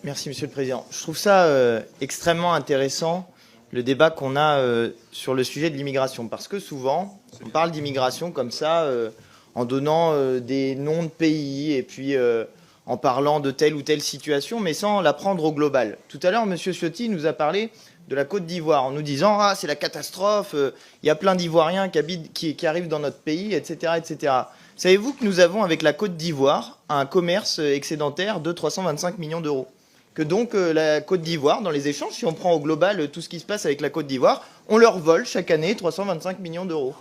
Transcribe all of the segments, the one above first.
Merci, Monsieur le Président. Je trouve ça extrêmement intéressant, le débat qu'on a sur le sujet de l'immigration. Parce que souvent, on parle d'immigration comme ça, en donnant des noms de pays et puis en parlant de telle ou telle situation, mais sans la prendre au global. Tout à l'heure, M. Ciotti nous a parlé de la Côte d'Ivoire en nous disant « Ah, c'est la catastrophe, il y a plein d'Ivoiriens qui arrivent dans notre pays, etc. etc. » Savez-vous que nous avons, avec la Côte d'Ivoire, un commerce excédentaire de 325 millions d'euros? Que donc la Côte d'Ivoire, dans les échanges, si on prend au global tout ce qui se passe avec la Côte d'Ivoire, on leur vole chaque année 325 millions d'euros.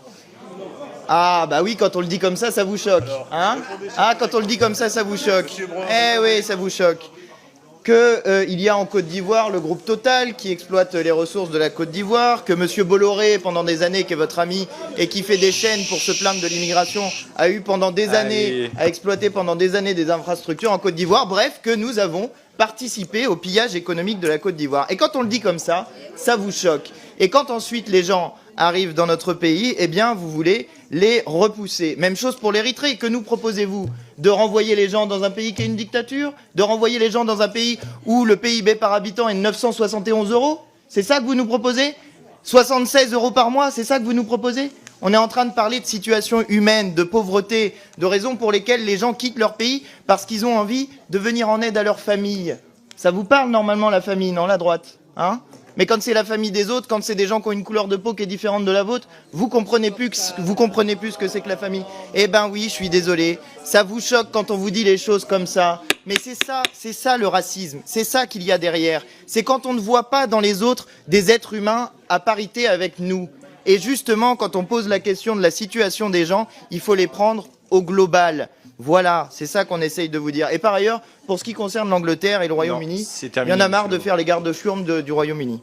Ah, bah oui, quand on le dit comme ça vous choque. Hein? Ah, quand on le dit comme ça vous choque. Eh oui, ça vous choque. Il y a en Côte d'Ivoire le groupe Total qui exploite les ressources de la Côte d'Ivoire, que M. Bolloré, pendant des années, qui est votre ami et qui fait des chaînes pour se plaindre de l'immigration, a eu pendant des années, a exploité pendant des années des infrastructures en Côte d'Ivoire. Bref, que nous avons participé au pillage économique de la Côte d'Ivoire. Et quand on le dit comme ça vous choque. Et quand ensuite les gens arrivent dans notre pays, eh bien, vous voulez les repousser. Même chose pour l'Érythrée. Que nous proposez-vous? De renvoyer les gens dans un pays qui est une dictature? De renvoyer les gens dans un pays où le PIB par habitant est de 971 €? C'est ça que vous nous proposez? 76 € par mois, c'est ça que vous nous proposez? On est en train de parler de situation humaine, de pauvreté, de raisons pour lesquelles les gens quittent leur pays parce qu'ils ont envie de venir en aide à leur famille. Ça vous parle normalement la famille, non, la droite, hein? Mais quand c'est la famille des autres, quand c'est des gens qui ont une couleur de peau qui est différente de la vôtre, vous comprenez plus ce que c'est que la famille. Eh ben oui, je suis désolé. Ça vous choque quand on vous dit les choses comme ça. Mais c'est ça le racisme. C'est ça qu'il y a derrière. C'est quand on ne voit pas dans les autres des êtres humains à parité avec nous. Et justement, quand on pose la question de la situation des gens, il faut les prendre au global. Voilà, c'est ça qu'on essaye de vous dire. Et par ailleurs, pour ce qui concerne l'Angleterre et le Royaume-Uni, il y en a marre de faire les gardes-chiourmes du Royaume-Uni.